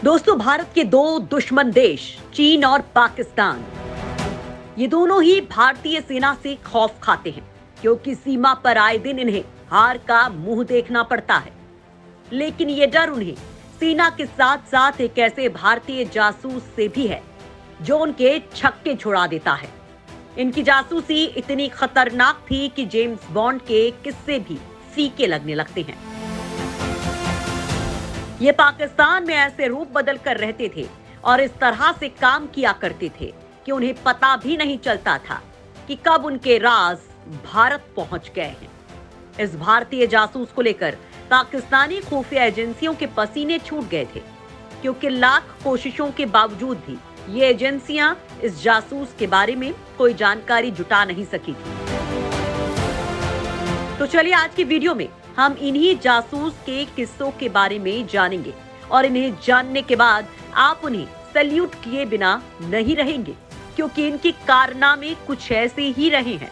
दोस्तों, भारत के दो दुश्मन देश चीन और पाकिस्तान, ये दोनों ही भारतीय सेना से खौफ खाते हैं क्योंकि सीमा पर आए दिन इन्हें हार का मुंह देखना पड़ता है। लेकिन ये डर उन्हें सेना के साथ साथ एक ऐसे भारतीय जासूस से भी है जो उनके छक्के छुड़ा देता है। इनकी जासूसी इतनी खतरनाक थी कि जेम्स बॉन्ड के किस्से भी फीके लगने लगते हैं। ये पाकिस्तान में ऐसे रूप बदल कर रहते थे और इस तरह से काम किया करते थे कि उन्हें पता भी नहीं चलता था कि कब उनके राज भारत पहुंच गए हैं। इस भारतीय जासूस को लेकर पाकिस्तानी खुफिया एजेंसियों के पसीने छूट गए थे क्योंकि लाख कोशिशों के बावजूद भी ये एजेंसियां इस जासूस के बारे में कोई जानकारी जुटा नहीं सकी थी। तो चलिए आज की वीडियो में हम इन्हीं जासूस के किस्सों के बारे में जानेंगे और इन्हें जानने के बाद आप उन्हें सैल्यूट किए बिना नहीं रहेंगे क्योंकि इनके कारनामे कुछ ऐसे ही रहे हैं।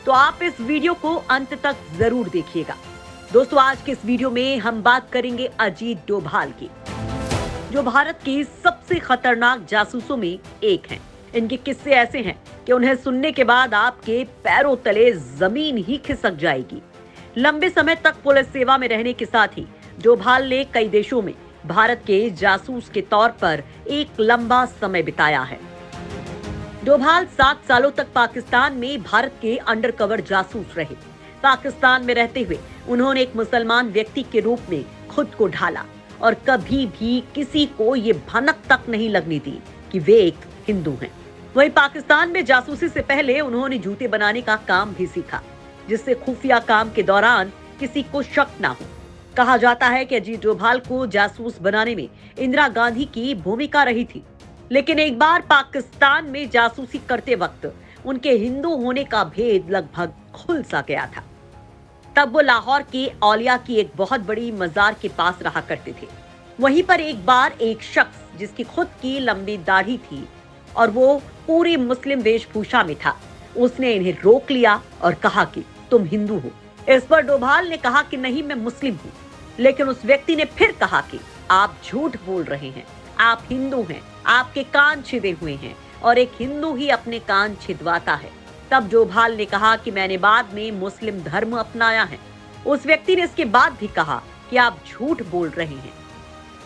तो आप इस वीडियो को अंत तक जरूर देखिएगा। दोस्तों, आज के इस वीडियो में हम बात करेंगे अजीत डोभाल की, जो भारत के सबसे खतरनाक जासूसों में एक हैं। इनके किस्से ऐसे हैं कि उन्हें सुनने के बाद आपके पैरों तले जमीन ही खिसक जाएगी। लंबे समय तक पुलिस सेवा में रहने के साथ ही डोभाल ने कई देशों में भारत के जासूस के तौर पर एक लंबा समय बिताया है। डोभाल 7 सालों तक पाकिस्तान में भारत के अंडरकवर जासूस रहे। पाकिस्तान में रहते हुए उन्होंने एक मुसलमान व्यक्ति के रूप में खुद को ढाला और कभी भी किसी को ये भनक तक नहीं लगने दी कि वे एक हिंदू हैं। वहीं पाकिस्तान में जासूसी से पहले उन्होंने जूते बनाने का काम भी सीखा, जिससे खुफिया काम के दौरान किसी को शक ना हो। कहा जाता है कि अजीत डोभाल को जासूस बनाने में इंदिरा गांधी की भूमिका रही थी, लेकिन एक बार पाकिस्तान में जासूसी करते वक्त उनके हिंदू होने का भेद लगभग खुल सा गया था। तब वो लाहौर के औलिया की एक बहुत बड़ी मजार के पास रहा करते थे। वहीं पर एक बार एक शख्स जिसकी खुद की लंबी दाढ़ी थी और वो पूरी मुस्लिम वेशभूषा में था, उसने इन्हें रोक लिया और कहा कि तुम हिंदू हो। इस पर डोभाल ने कहा कि नहीं, मैं मुस्लिम हूँ। लेकिन उस व्यक्ति ने फिर कहा कि आप झूठ बोल रहे हैं, आप हिंदू हैं, आपके कान छिदे हुए हैं और एक हिंदू ही अपने कान छिदवाता है। तब डोभाल ने कहा कि मैंने बाद में मुस्लिम धर्म अपनाया है। उस व्यक्ति ने इसके बाद भी कहा कि आप झूठ बोल रहे हैं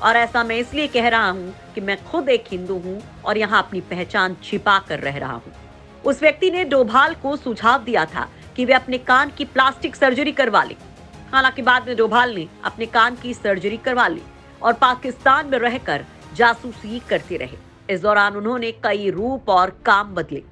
और ऐसा मैं इसलिए कह रहा हूँ कि मैं खुद एक हिंदू हूँ और यहाँ अपनी पहचान छिपा कर रह रहा हूँ। उस व्यक्ति ने डोभाल को सुझाव दिया था कि वे अपने कान की प्लास्टिक सर्जरी करवा लें। हालांकि बाद में डोभाल ने अपने कान की सर्जरी करवा ली और पाकिस्तान में रहकर जासूसी करते रहे। इस दौरान उन्होंने कई रूप और काम बदले।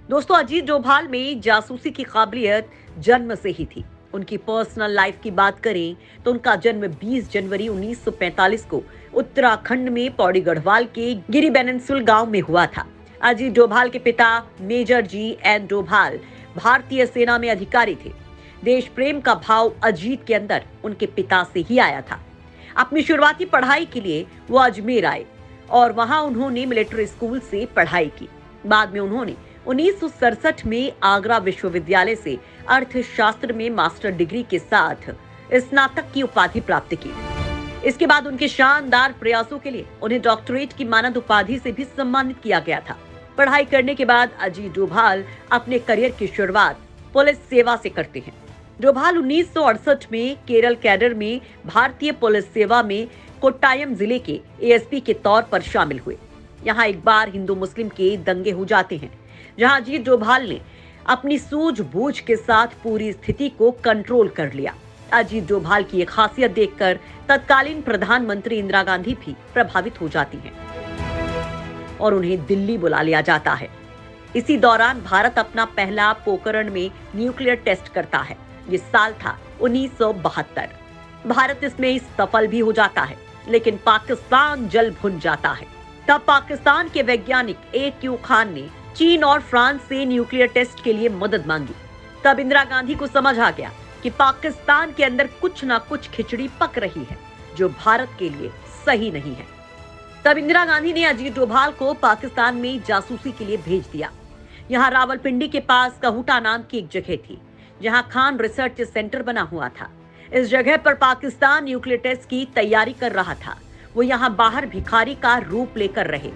दोस्तों, अजीत डोभाल में जासूसी की काबिलियत जन्म से ही थी। उनकी पर्सनल लाइफ की बात करें तो उनका जन्म 20 जनवरी 1945 को उत्तराखंड में पौड़ी गढ़वाल के गिरी बेनसुल गांव में हुआ था। अजीत डोभाल के पिता मेजर जी.एन. डोभाल भारतीय सेना में अधिकारी थे। देश प्रेम का भाव अजीत के अंदर उनके पिता से ही आया था। अपनी शुरुआती पढ़ाई के लिए वो अजमेर आए और वहां उन्होंने मिलिट्री स्कूल से पढ़ाई की। बाद में उन्होंने 1967 में आगरा विश्वविद्यालय से अर्थशास्त्र में मास्टर डिग्री के साथ स्नातक की उपाधि प्राप्त की। इसके बाद उनके शानदार प्रयासों के लिए उन्हें डॉक्टरेट की मानद उपाधि से भी सम्मानित किया गया था। पढ़ाई करने के बाद अजीत डोभाल अपने करियर की शुरुआत पुलिस सेवा से करते हैं। डोभाल 1968 में केरल कैडर में भारतीय पुलिस सेवा में कोट्टायम जिले के एएसपी के तौर पर शामिल हुए। यहाँ एक बार हिंदू मुस्लिम के दंगे हो जाते हैं, जहाँ अजीत डोभाल ने अपनी सूझबूझ के साथ पूरी स्थिति को कंट्रोल कर लिया। अजीत डोभाल की एक खासियत देखकर तत्कालीन प्रधानमंत्री इंदिरा गांधी भी प्रभावित हो जाती हैं और उन्हें दिल्ली बुला लिया जाता है। इसी दौरान भारत अपना पहला पोखरण में न्यूक्लियर टेस्ट करता है। ये साल था 1972। भारत इसमें सफल भी हो जाता है, लेकिन पाकिस्तान जल भुन जाता है। तब पाकिस्तान के वैज्ञानिक A.Q. खान ने चीन और फ्रांस से न्यूक्लियर टेस्ट के लिए मदद मांगी। तब इंदिरा गांधी को समझ आ गया कि पाकिस्तान के अंदर कुछ ना कुछ खिचड़ी पक रही है जो भारत के लिए सही नहीं है। तब इंदिरा गांधी ने अजीत डोभाल को पाकिस्तान में जासूसी के लिए भेज दिया। यहाँ रावलपिंडी के पास कहूटा नाम की एक जगह थी, जहां खान रिसर्च सेंटर बना हुआ था। इस जगह पर पाकिस्तान न्यूक्लियर टेस्ट की तैयारी कर रहा था। वो यहाँ बाहर भिखारी का रूप लेकर रहे,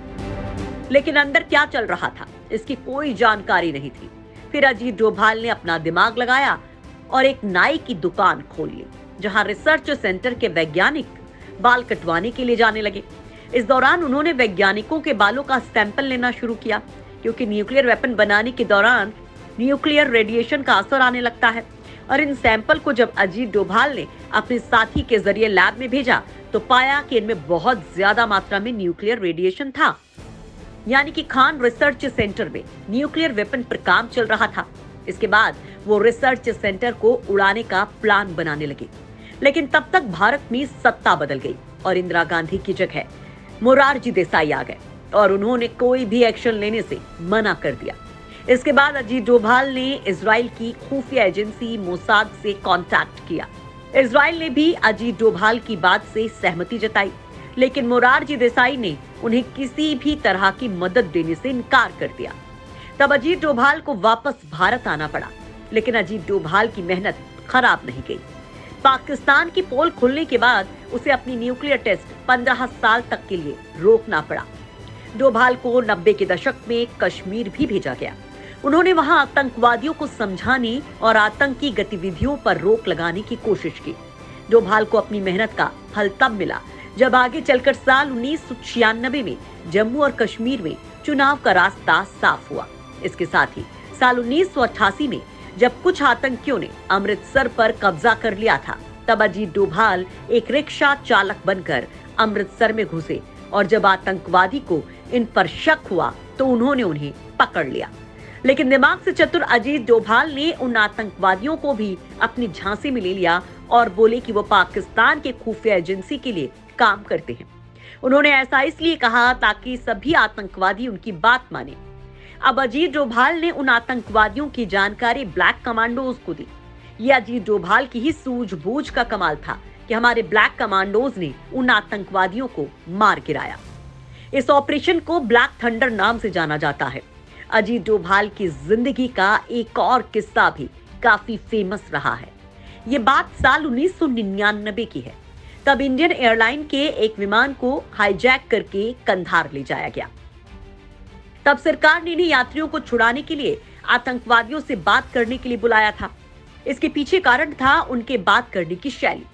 लेकिन अंदर क्या चल रहा था इसकी कोई जानकारी नहीं थी। फिर अजीत डोभाल ने अपना दिमाग लगाया और एक नाई की दुकान खोल ली, जहां रिसर्च सेंटर के वैज्ञानिक बाल कटवाने के लिए जाने लगे। इस दौरान उन्होंने वैज्ञानिकों के बालों का सैंपल लेना शुरू किया, क्योंकि न्यूक्लियर वेपन बनाने के दौरान न्यूक्लियर रेडिएशन का असर आने लगता है। और इन सैंपल को जब अजीत डोभाल ने अपने साथी के जरिए लैब में भेजा तो पाया कि इनमें बहुत ज्यादा मात्रा में न्यूक्लियर रेडिएशन था, यानी कि खान रिसर्च सेंटर में न्यूक्लियर वेपन पर काम चल रहा था। इसके बाद वो रिसर्च सेंटर को उड़ाने का प्लान बनाने लगे, लेकिन तब तक भारत में सत्ता बदल गई और इंदिरा गांधी की जगह मोरारजी देसाई आ गए और उन्होंने कोई भी एक्शन लेने से मना कर दिया। इसके बाद अजीत डोभाल ने इजराइल की खुफिया एजेंसी मोसाद से कांटेक्ट किया। इजराइल ने भी अजीत डोभाल की बात से सहमति जताई, लेकिन मोरारजी देसाई ने उन्हें किसी भी तरह की मदद देने से इनकार कर दिया। तब अजीत डोभाल को वापस भारत आना पड़ा, लेकिन अजीत डोभाल की मेहनत खराब नहीं गई। पाकिस्तान की पोल खुलने के बाद उसे अपनी न्यूक्लियर टेस्ट 15 साल तक के लिए रोकना पड़ा। डोभाल को 90 के दशक में कश्मीर भी भेजा गया। उन्होंने वहां आतंकवादियों को समझाने और आतंकी गतिविधियों पर रोक लगाने की कोशिश की। डोभाल को अपनी मेहनत का फल तब मिला जब आगे चलकर साल 1996 में जम्मू और कश्मीर में चुनाव का रास्ता साफ हुआ। इसके साथ ही साल 1988 में जब कुछ आतंकियों ने अमृतसर पर कब्जा कर लिया था, तब अजीत डोभाल एक रिक्शा चालक बनकर अमृतसर में घुसे और जब आतंकवादी को इन पर शक हुआ तो उन्होंने उन्हें पकड़ लिया। लेकिन दिमाग से चतुर अजीत डोभाल ने उन आतंकवादियों को भी अपनी झांसी में ले लिया और बोले कि वो पाकिस्तान के खुफिया एजेंसी के लिए काम करते हैं। उन्होंने ऐसा इसलिए कहा ताकि सभी आतंकवादी उनकी बात माने। अब अजीत डोभाल ने उन आतंकवादियों की जानकारी ब्लैक कमांडोज को दी। ये अजीत डोभाल की ही सूझबूझ का कमाल था कि हमारे ब्लैक कमांडोज ने उन आतंकवादियों को मार गिराया। इस ऑपरेशन को ब्लैक थंडर नाम से जाना जाता है। अजीत डोभाल की जिंदगी का एक और किस्सा भी काफी फेमस रहा है। ये बात साल 1999 की है। तब इंडियन एयरलाइन के एक विमान को हाईजैक करके कंधार ले जाया गया। तब सरकार ने इन्हें यात्रियों को छुड़ाने के लिए आतंकवादियों से बात करने के लिए बुलाया था। इसके पीछे कारण था उनके बात करने की शैली।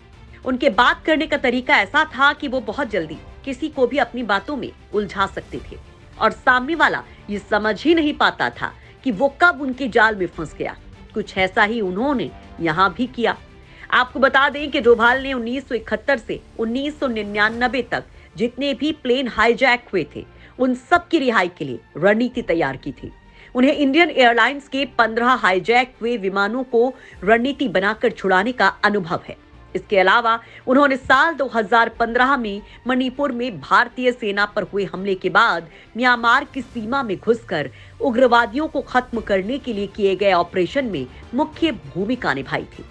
उनके बात करने का तरीका ऐसा था कि वो बहुत जल्दी किसी को भी अपनी बातों में उलझा सकते थे और सामने वाला ये समझ ही नहीं पाता था कि वो कब उनके जाल में फंस गया। कुछ ऐसा ही उन्होंने यहाँ भी किया। आपको बता दें कि डोभाल ने 1971 से 1999 तक जितने भी प्लेन हाईजैक हुए थे, उन सब की रिहाई के लिए रणनीति तैयार की थी। उन्हें इंडियन एयरलाइंस के 15 हाईजैक हुए विमानों को रणनीति बनाकर छुड़ाने का अनुभव है। इसके अलावा उन्होंने साल 2015 में मणिपुर में भारतीय सेना पर हुए हमले के बाद म्यांमार की सीमा में घुसकर उग्रवादियों को खत्म करने के लिए किए गए ऑपरेशन में मुख्य भूमिका निभाई थी।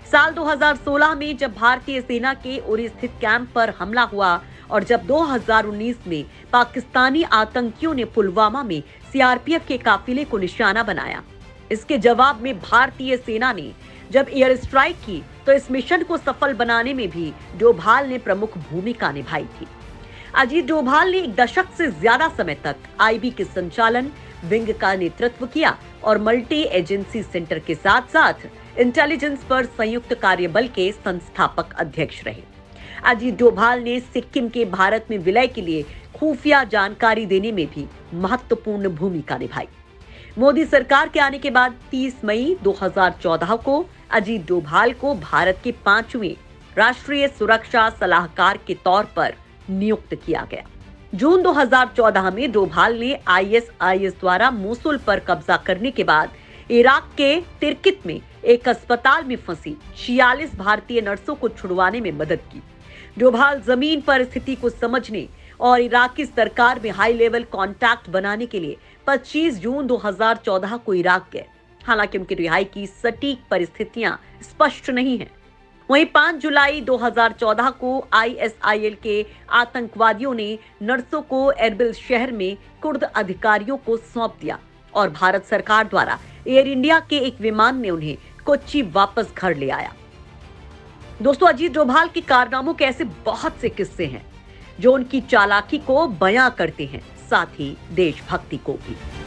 साल 2016 में जब भारतीय सेना के उरी स्थित कैंप पर हमला हुआ और जब 2019 में पाकिस्तानी आतंकियों ने पुलवामा में सीआरपीएफ के काफिले को निशाना बनाया, इसके जवाब में भारतीय सेना ने जब एयर स्ट्राइक की तो इस मिशन को सफल बनाने में भी डोभाल ने प्रमुख भूमिका निभाई थी। अजीत डोभाल ने एक दशक से ज्यादा समय तक आईबी के संचालन, विंग का नेतृत्व किया और मल्टी एजेंसी सेंटर के साथ साथ इंटेलिजेंस पर संयुक्त कार्यबल के संस्थापक अध्यक्ष रहे। अजीत डोभाल ने सिक्किम के भारत में विलय के लिए खुफिया जानकारी देने में भी महत्वपूर्ण भूमिका निभाई। मोदी सरकार के आने के बाद 30 मई 2014 को अजीत डोभाल को भारत के 5वें राष्ट्रीय सुरक्षा सलाहकार के तौर पर नियुक्त किया गया। जून 2014 में डोभाल ने आईएसआईएस द्वारा मोसुल पर कब्जा करने के बाद इराक के तिरकित में एक अस्पताल में फंसी 46 भारतीय नर्सों को छुड़वाने में मदद की। डोभाल जमीन पर स्थिति को समझने और इराकी सरकार में हाई लेवल कॉन्टैक्ट बनाने के लिए 25 जून 2014 को इराक गए। हालांकि उनकी रिहाई की सटीक परिस्थितियां स्पष्ट नहीं हैं। वहीं 5 जुलाई 2014 को आईएसआईएल के आतंकवादियों ने नर्सों को एरबिल शहर में कुर्द अधिकारियों को सौंप दिया और भारत सरकार द्वारा एयर इंडिया के एक विमान ने उन्हें कोच्चि वापस घर ले आया। दोस्तों, अजीत डोभाल के कारनामों के ऐसे बहुत से किस्से हैं जो उनकी चालाकी को बयां करते हैं, साथ ही देशभक्ति को भी।